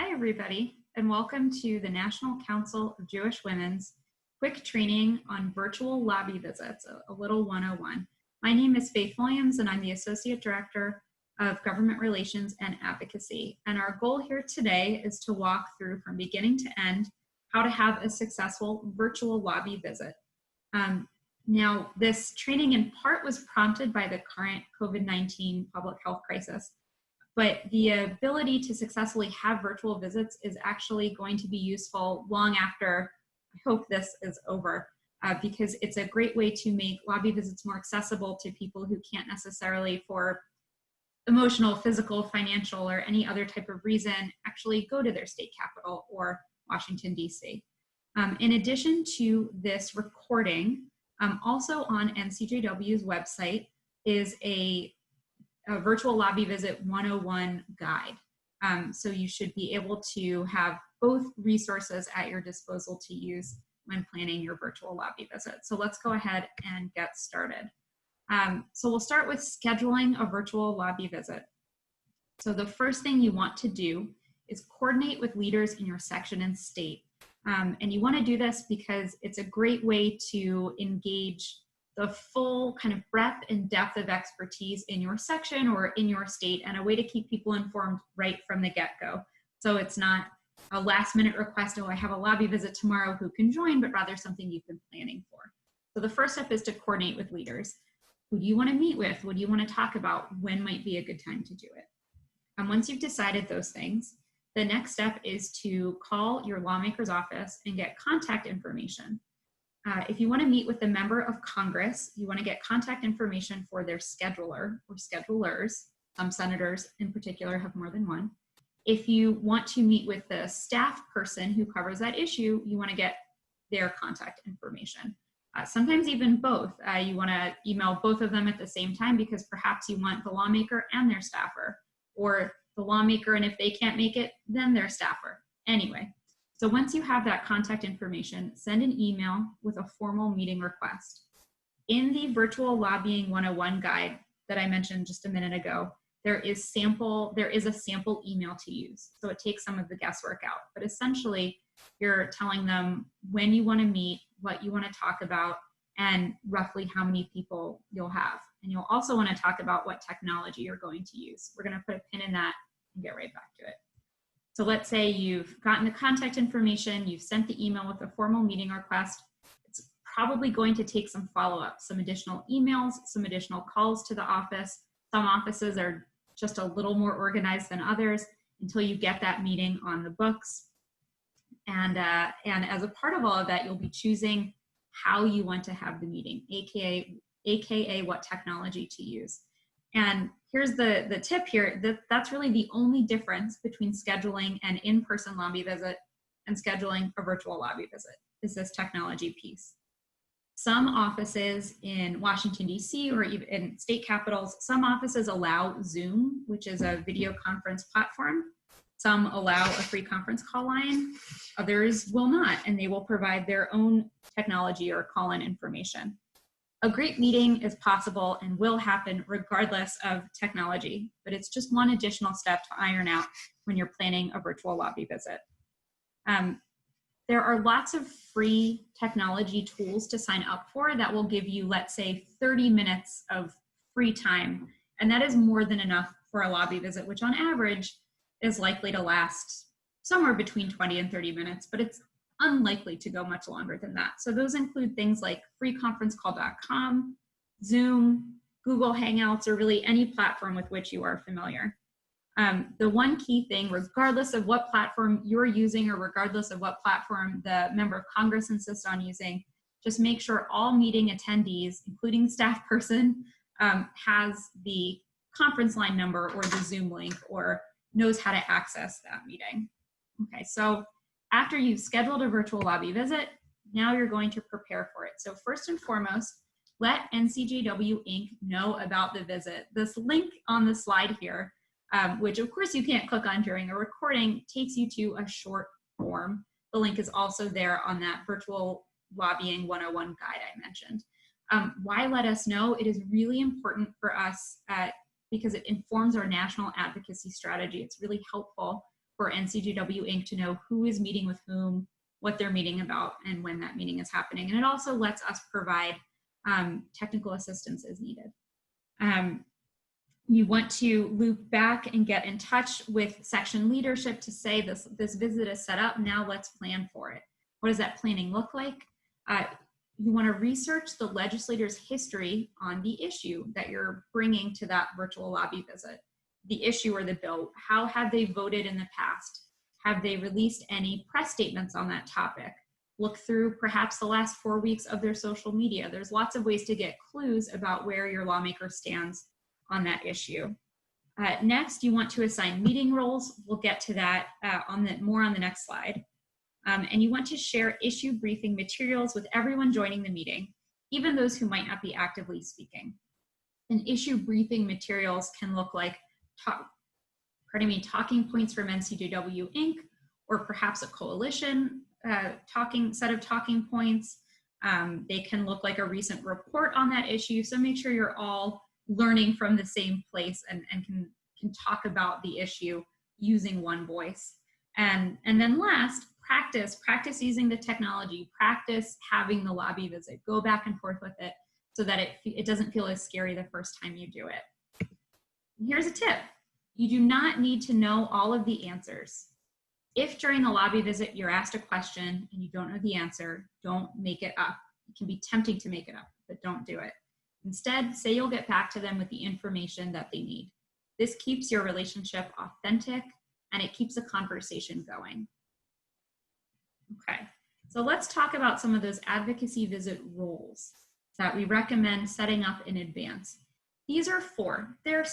Hi, everybody, and welcome to the National Council of Jewish Women's quick training on virtual lobby visits, a little 101. My name is Faith Williams, and I'm the Associate Director of Government Relations and Advocacy. And our goal here today is to walk through from beginning to end how to have a successful virtual lobby visit. Now, this training in part was prompted by the current COVID-19 public health crisis. But the ability to successfully have virtual visits is actually going to be useful long after, I hope, this is over, because it's a great way to make lobby visits more accessible to people who can't necessarily, for emotional, physical, financial, or any other type of reason, actually go to their state capital or Washington, D.C. In addition to this recording, also on NCJW's website is a virtual lobby visit 101 guide. So you should be able to have both resources at your disposal to use when planning your virtual lobby visit. So let's go ahead and get started. So we'll start with scheduling a virtual lobby visit. So the first thing you want to do is coordinate with leaders in your section and state. And you want to do this because it's a great way to engage the full kind of breadth and depth of expertise in your section or in your state, and a way to keep people informed right from the get-go. So it's not a last-minute request, oh, I have a lobby visit tomorrow, who can join, but rather something you've been planning for. So the first step is to coordinate with leaders. Who do you want to meet with? What do you want to talk about? When might be a good time to do it? And once you've decided those things, the next step is to call your lawmaker's office and get contact information. If you want to meet with a member of Congress, you want to get contact information for their scheduler or schedulers. Some senators in particular have more than one. If you want to meet with the staff person who covers that issue, you want to get their contact information. Sometimes even both. You want to email both of them at the same time because perhaps you want the lawmaker and their staffer, or the lawmaker, and if they can't make it, then their staffer. Anyway. So once you have that contact information, send an email with a formal meeting request. In the virtual lobbying 101 guide that I mentioned just a minute ago, there is a sample email to use. So it takes some of the guesswork out, but essentially you're telling them when you want to meet, what you want to talk about, and roughly how many people you'll have. And you'll also want to talk about what technology you're going to use. We're going to put a pin in that and get right back to it. So let's say you've gotten the contact information, you've sent the email with a formal meeting request. It's probably going to take some follow-up, some additional emails, some additional calls to the office. Some offices are just a little more organized than others until you get that meeting on the books. And as a part of all of that, you'll be choosing how you want to have the meeting, AKA what technology to use. And here's the tip here, that's really the only difference between scheduling an in-person lobby visit and scheduling a virtual lobby visit, is this technology piece. Some offices in Washington, D.C., or even in state capitals, some offices allow Zoom, which is a video conference platform. Some allow a free conference call line. Others will not, and they will provide their own technology or call-in information. A great meeting is possible and will happen regardless of technology, but it's just one additional step to iron out when you're planning a virtual lobby visit. There are lots of free technology tools to sign up for that will give you, let's say, 30 minutes of free time, and that is more than enough for a lobby visit, which on average is likely to last somewhere between 20 and 30 minutes, but it's unlikely to go much longer than that. So those include things like freeconferencecall.com, Zoom, Google Hangouts, or really any platform with which you are familiar. The one key thing, regardless of what platform you're using or regardless of what platform the member of Congress insists on using, just make sure all meeting attendees, including the staff person, has the conference line number or the Zoom link or knows how to access that meeting. Okay, so after you've scheduled a virtual lobby visit, now you're going to prepare for it. So first and foremost, let NCJW Inc. know about the visit. This link on the slide here, which of course you can't click on during a recording, takes you to a short form. The link is also there on that virtual lobbying 101 guide I mentioned. Why let us know? It is really important for us because it informs our national advocacy strategy. It's really helpful for NCJW Inc. to know who is meeting with whom, what they're meeting about, and when that meeting is happening. And it also lets us provide technical assistance as needed. You want to loop back and get in touch with section leadership to say this visit is set up, now let's plan for it. What does that planning look like? You want to research the legislator's history on the issue that you're bringing to that virtual lobby visit. The issue or the bill, how have they voted in the past? Have they released any press statements on that topic? Look through perhaps the last 4 weeks of their social media. There's lots of ways to get clues about where your lawmaker stands on that issue. Next, you want to assign meeting roles. We'll get to that more on the next slide. And you want to share issue briefing materials with everyone joining the meeting, even those who might not be actively speaking. And issue briefing materials can look like talking points from NCJW Inc., or perhaps a coalition set of talking points. They can look like a recent report on that issue. So make sure you're all learning from the same place and can talk about the issue using one voice. And then last, practice using the technology, practice having the lobby visit, go back and forth with it so that it doesn't feel as scary the first time you do it. And here's a tip. You do not need to know all of the answers. If during the lobby visit you're asked a question and you don't know the answer, don't make it up. It can be tempting to make it up, but don't do it. Instead, say you'll get back to them with the information that they need. This keeps your relationship authentic and it keeps the conversation going. Okay, so let's talk about some of those advocacy visit roles that we recommend setting up in advance. These are 4. They're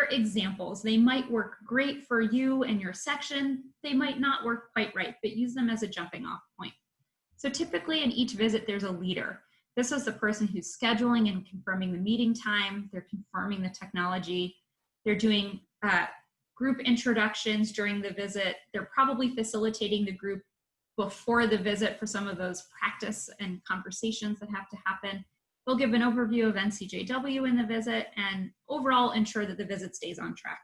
examples. They might work great for you and your section. They might not work quite right, but use them as a jumping off point. So typically in each visit, there's a leader. This is the person who's scheduling and confirming the meeting time. They're confirming the technology. They're doing group introductions during the visit. They're probably facilitating the group before the visit for some of those practice and conversations that have to happen. They'll give an overview of NCJW in the visit and overall ensure that the visit stays on track.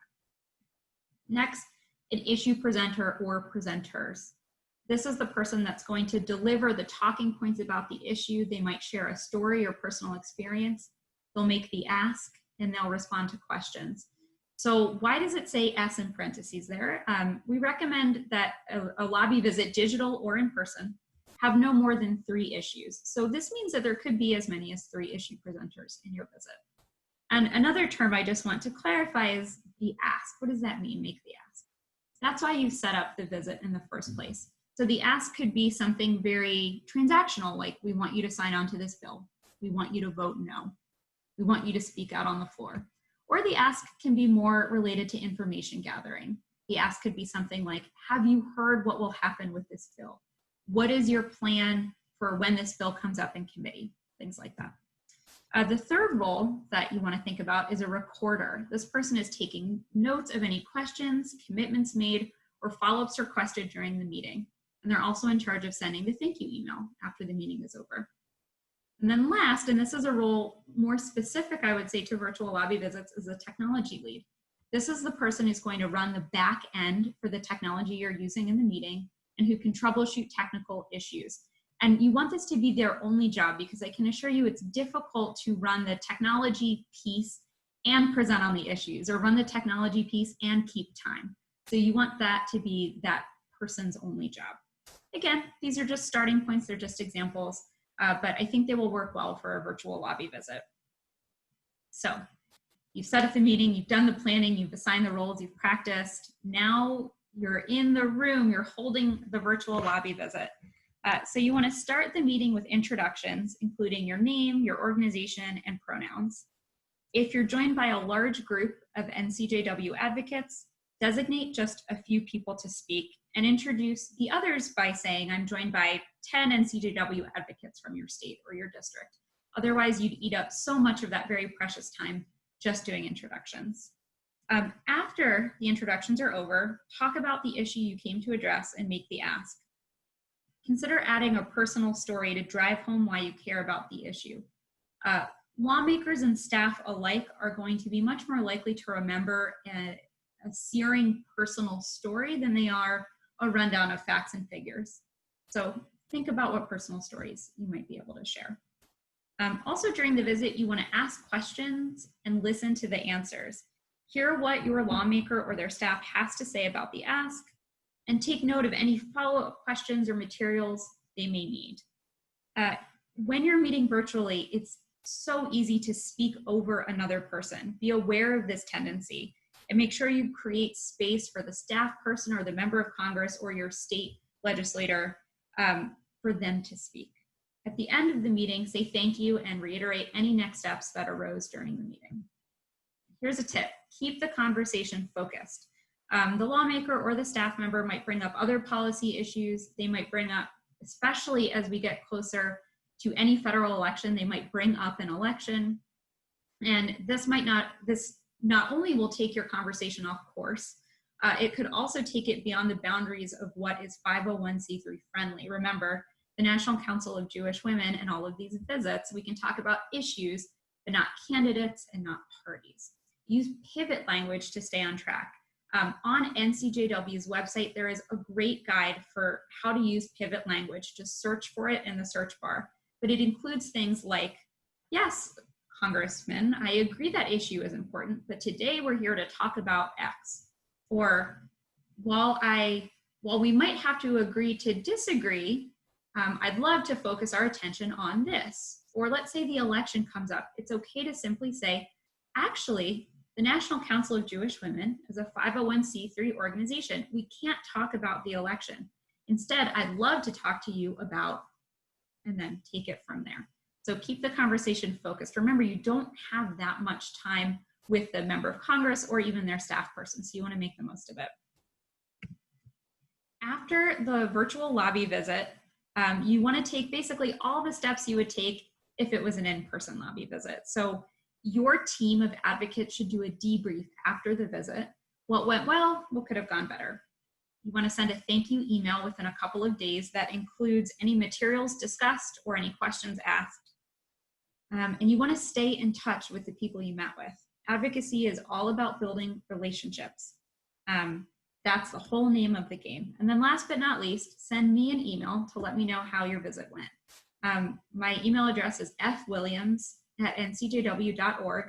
Next, an issue presenter or presenters. This is the person that's going to deliver the talking points about the issue. They might share a story or personal experience. They'll make the ask and they'll respond to questions. So why does it say S in parentheses there? We recommend that a lobby visit, digital or in person, have no more than 3 issues. So this means that there could be as many as 3 issue presenters in your visit. And another term I just want to clarify is the ask. What does that mean, make the ask? That's why you set up the visit in the first place. So the ask could be something very transactional, like we want you to sign on to this bill. We want you to vote no. We want you to speak out on the floor. Or the ask can be more related to information gathering. The ask could be something like, have you heard what will happen with this bill? What is your plan for when this bill comes up in committee? Things like that. The third role that you want to think about is a recorder. This person is taking notes of any questions, commitments made, or follow-ups requested during the meeting. And they're also in charge of sending the thank you email after the meeting is over. And then last, and this is a role more specific, I would say, to virtual lobby visits, is a technology lead. This is the person who's going to run the back end for the technology you're using in the meeting and who can troubleshoot technical issues. And you want this to be their only job because I can assure you it's difficult to run the technology piece and present on the issues, or run the technology piece and keep time. So you want that to be that person's only job. Again, these are just starting points, they're just examples, but I think they will work well for a virtual lobby visit. So you've set up the meeting, you've done the planning, you've assigned the roles, you've practiced. Now you're in the room, you're holding the virtual lobby visit. So you want to start the meeting with introductions, including your name, your organization, and pronouns. If you're joined by a large group of NCJW advocates, designate just a few people to speak and introduce the others by saying, I'm joined by 10 NCJW advocates from your state or your district. Otherwise, you'd eat up so much of that very precious time just doing introductions. After the introductions are over, talk about the issue you came to address and make the ask. Consider adding a personal story to drive home why you care about the issue. Lawmakers and staff alike are going to be much more likely to remember a searing personal story than they are a rundown of facts and figures. So think about what personal stories you might be able to share. Also during the visit, you want to ask questions and listen to the answers. Hear what your lawmaker or their staff has to say about the ask, and take note of any follow-up questions or materials they may need. When you're meeting virtually, it's so easy to speak over another person. Be aware of this tendency and make sure you create space for the staff person or the member of Congress or your state legislator for them to speak. At the end of the meeting, say thank you and reiterate any next steps that arose during the meeting. Here's a tip: keep the conversation focused. The lawmaker or the staff member might bring up other policy issues. They might bring up, especially as we get closer to any federal election, they might bring up an election. And this not only will take your conversation off course, it could also take it beyond the boundaries of what is 501c3 friendly. Remember, the National Council of Jewish Women and all of these visits, we can talk about issues, but not candidates and not parties. Use pivot language to stay on track. On NCJW's website, there is a great guide for how to use pivot language. Just search for it in the search bar. But it includes things like, yes, Congressman, I agree that issue is important, but today we're here to talk about X. Or while we might have to agree to disagree, I'd love to focus our attention on this. Or let's say the election comes up. It's okay to simply say, actually, the National Council of Jewish Women is a 501c3 organization. We can't talk about the election. Instead, I'd love to talk to you about, and then take it from there. So keep the conversation focused. Remember, you don't have that much time with the member of Congress or even their staff person, so you want to make the most of it. After the virtual lobby visit, you want to take basically all the steps you would take if it was an in-person lobby visit. So your team of advocates should do a debrief after the visit. What went well? What could have gone better? You want to send a thank you email within a couple of days that includes any materials discussed or any questions asked. And you want to stay in touch with the people you met with. Advocacy is all about building relationships. That's the whole name of the game. And then last but not least, send me an email to let me know how your visit went. My email address is fwilliams@ncjw.org.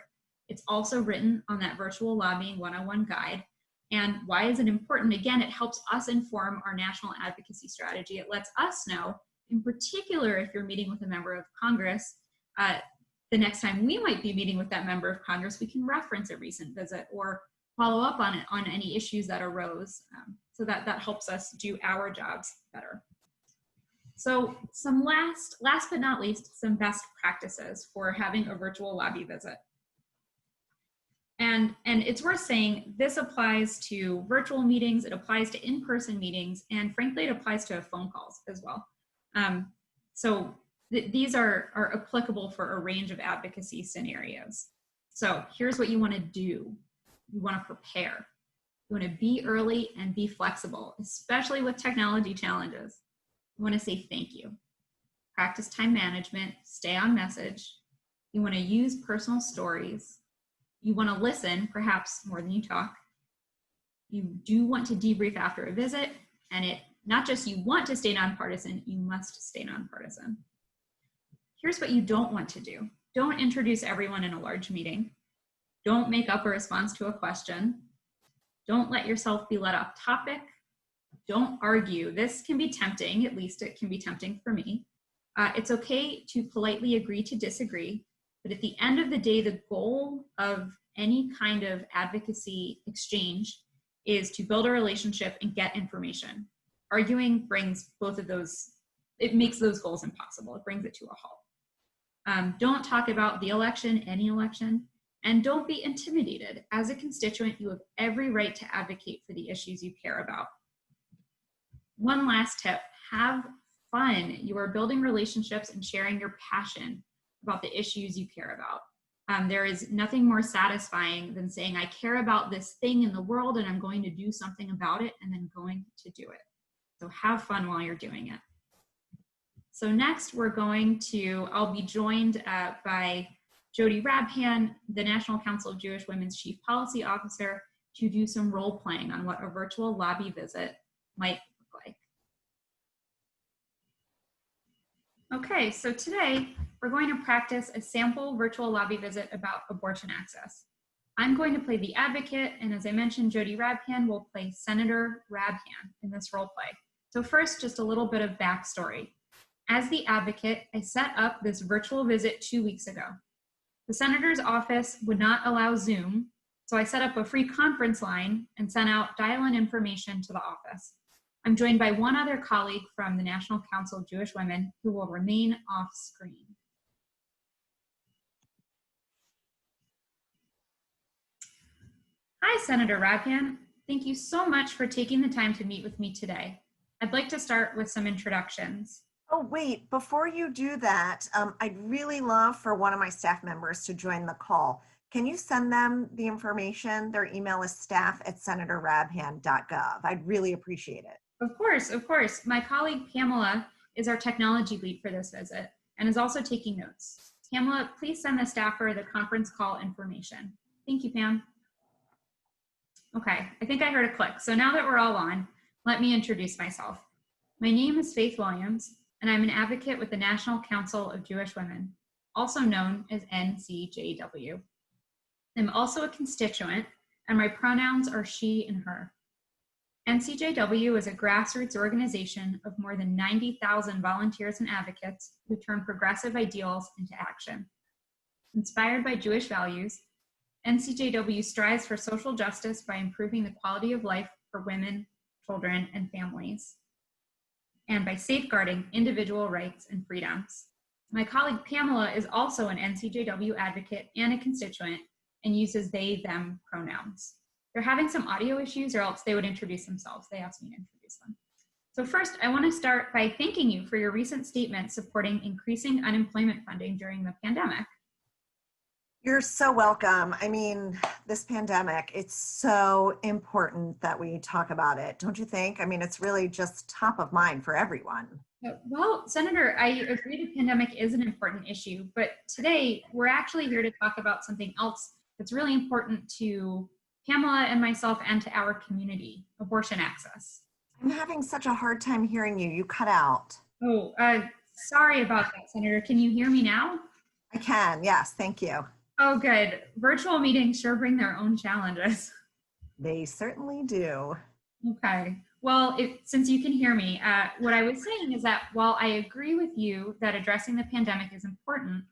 It's also written on that virtual lobbying 101 guide. And why is it important? Again, it helps us inform our national advocacy strategy. It lets us know, in particular, if you're meeting with a member of Congress, the next time we might be meeting with that member of Congress, we can reference a recent visit or follow up on it on any issues that arose, so that helps us do our jobs better. So some last but not least, some best practices for having a virtual lobby visit. And it's worth saying this applies to virtual meetings, it applies to in-person meetings, and frankly, it applies to phone calls as well. These are applicable for a range of advocacy scenarios. So here's what you want to do. You want to prepare. You want to be early and be flexible, especially with technology challenges. You want to say thank you. Practice time management, stay on message. You want to use personal stories. You want to listen, perhaps more than you talk. You do want to debrief after a visit, and not just you want to stay nonpartisan, you must stay nonpartisan. Here's what you don't want to do. Don't introduce everyone in a large meeting. Don't make up a response to a question. Don't let yourself be led off topic. Don't argue. This can be tempting, at least it can be tempting for me. It's okay to politely agree to disagree, but at the end of the day, the goal of any kind of advocacy exchange is to build a relationship and get information. Arguing brings both of those, it makes those goals impossible. It brings it to a halt. Don't talk about the election, any election, and don't be intimidated. As a constituent, you have every right to advocate for the issues you care about. One last tip, have fun. You are building relationships and sharing your passion about the issues you care about. There is nothing more satisfying than saying, I care about this thing in the world and I'm going to do something about it, and then going to do it. So have fun while you're doing it. So next I'll be joined by Jody Rabhan, the National Council of Jewish Women's Chief Policy Officer. to do some role playing on what a virtual lobby visit might look like. Okay, so today we're going to practice a sample virtual lobby visit about abortion access. I'm going to play the advocate, and as I mentioned, Jody Rabhan will play Senator Rabhan in this role play. So first, just a little bit of backstory. As the advocate, I set up this virtual visit 2 weeks ago. The senator's office would not allow Zoom, so I set up a free conference line and sent out dial-in information to the office. I'm joined by one other colleague from the National Council of Jewish Women who will remain off screen. Hi, Senator Rabhan. Thank you so much for taking the time to meet with me today. I'd like to start with some introductions. Oh, wait, before you do that, I'd really love for one of my staff members to join the call. Can you send them the information? Their email is staff@senatorrabhan.gov. I'd really appreciate it. Of course, of course. My colleague Pamela is our technology lead for this visit and is also taking notes. Pamela, please send the staffer the conference call information. Thank you, Pam. Okay, I think I heard a click. So now that we're all on, let me introduce myself. My name is Faith Williams, and I'm an advocate with the National Council of Jewish Women, also known as NCJW. I'm also a constituent, and my pronouns are she and her. NCJW is a grassroots organization of more than 90,000 volunteers and advocates who turn progressive ideals into action. Inspired by Jewish values, NCJW strives for social justice by improving the quality of life for women, children, and families, and by safeguarding individual rights and freedoms. My colleague Pamela is also an NCJW advocate and a constituent and uses they, them pronouns. They're having some audio issues, or else they would introduce themselves. They asked me to introduce them. So first, I want to start by thanking you for your recent statement supporting increasing unemployment funding during the pandemic. You're so welcome. I mean, this pandemic, it's so important that we talk about it, don't you think? I mean, it's really just top of mind for everyone. Well, Senator, I agree the pandemic is an important issue, but today we're actually here to talk about something else that's really important to Pamela and myself and to our community, abortion access. I'm having such a hard time hearing you. You cut out. Oh, sorry about that, Senator. Can you hear me now? I can, yes, thank you. Oh, good. Virtual meetings sure bring their own challenges. They certainly do. Okay. Well, since you can hear me, what I was saying is that while I agree with you that addressing the pandemic is important,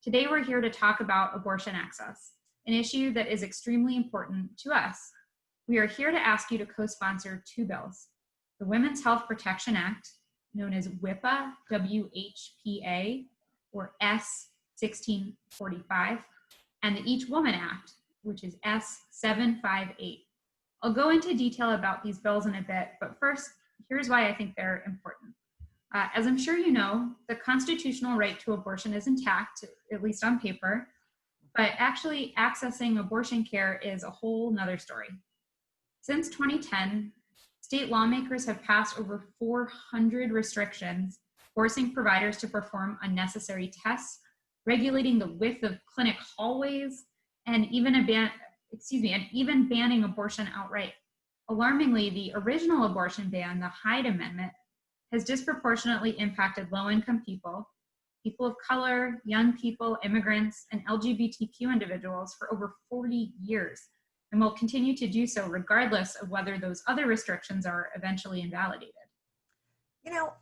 today we're here to talk about abortion access, an issue that is extremely important to us. We are here to ask you to co-sponsor two bills: the Women's Health Protection Act, known as WHPA, WHPA, or S1645, and the Each Woman Act, which is S758. I'll go into detail about these bills in a bit, but first, here's why I think they're important. As I'm sure you know, the constitutional right to abortion is intact, at least on paper, but actually accessing abortion care is a whole nother story. Since 2010, state lawmakers have passed over 400 restrictions, forcing providers to perform unnecessary tests, regulating the width of clinic hallways, and even banning abortion outright. Alarmingly, the original abortion ban, the Hyde Amendment, has disproportionately impacted low-income people, people of color, young people, immigrants, and LGBTQ individuals for over 40 years, and will continue to do so regardless of whether those other restrictions are eventually invalidated. You know,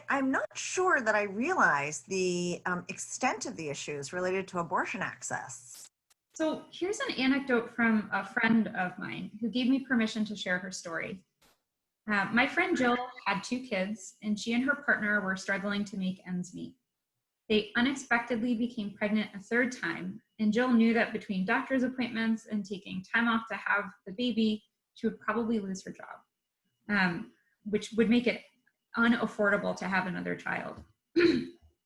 I'm not sure that I realize the extent of the issues related to abortion access. So here's an anecdote from a friend of mine who gave me permission to share her story. My friend Jill had 2 kids, and she and her partner were struggling to make ends meet. They unexpectedly became pregnant a 3rd time, and Jill knew that between doctor's appointments and taking time off to have the baby, she would probably lose her job, which would make it unaffordable to have another child.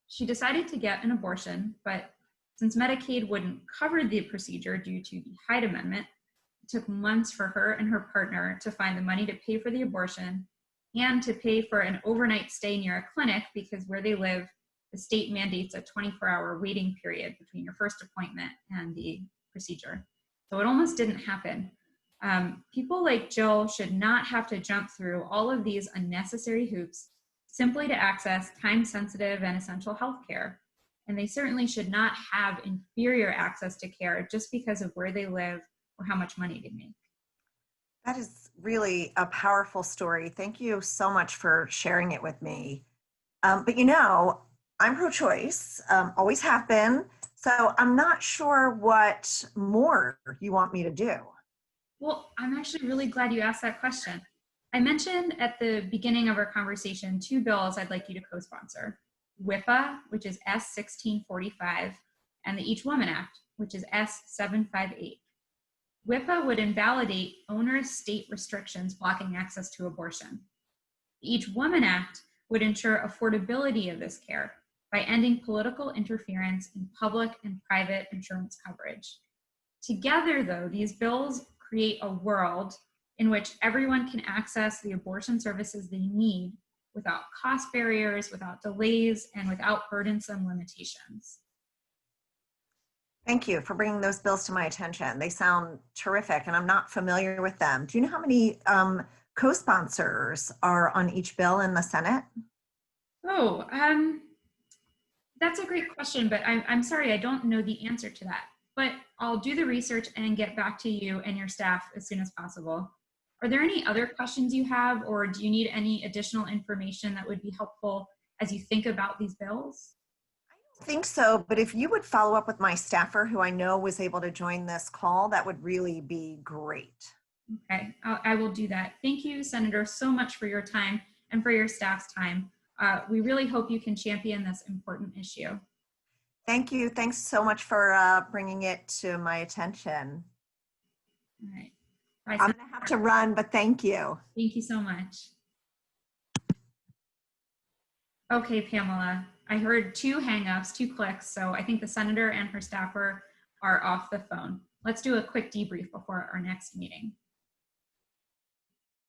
She decided to get an abortion, but since Medicaid wouldn't cover the procedure due to the Hyde Amendment, it took months for her and her partner to find the money to pay for the abortion and to pay for an overnight stay near a clinic, because where they live, the state mandates a 24-hour waiting period between your first appointment and the procedure. So it almost didn't happen. People like Jill should not have to jump through all of these unnecessary hoops simply to access time-sensitive and essential health care. And they certainly should not have inferior access to care just because of where they live or how much money they make. That is really a powerful story. Thank you so much for sharing it with me. But I'm pro choice, always have been. So I'm not sure what more you want me to do. Well, I'm actually really glad you asked that question. I mentioned at the beginning of our conversation 2 bills I'd like you to co-sponsor: WIPA, which is S1645, and the Each Woman Act, which is S758. WIPA would invalidate onerous state restrictions blocking access to abortion. The Each Woman Act would ensure affordability of this care by ending political interference in public and private insurance coverage. Together, though, these bills create a world in which everyone can access the abortion services they need without cost barriers, without delays, and without burdensome limitations. Thank you for bringing those bills to my attention. They sound terrific, and I'm not familiar with them. Do you know how many co-sponsors are on each bill in the Senate? Oh, that's a great question, but I'm sorry, I don't know the answer to that. But I'll do the research and get back to you and your staff as soon as possible. Are there any other questions you have, or do you need any additional information that would be helpful as you think about these bills? I think so, but if you would follow up with my staffer who I know was able to join this call, that would really be great. Okay, I will do that. Thank you, Senator, so much for your time and for your staff's time. We really hope you can champion this important issue. Thank you. Thanks so much for bringing it to my attention. All right. Bye, I'm going to have to run, but thank you. Thank you so much. Okay, Pamela, I heard 2 hangups, 2 clicks, so I think the senator and her staffer are off the phone. Let's do a quick debrief before our next meeting.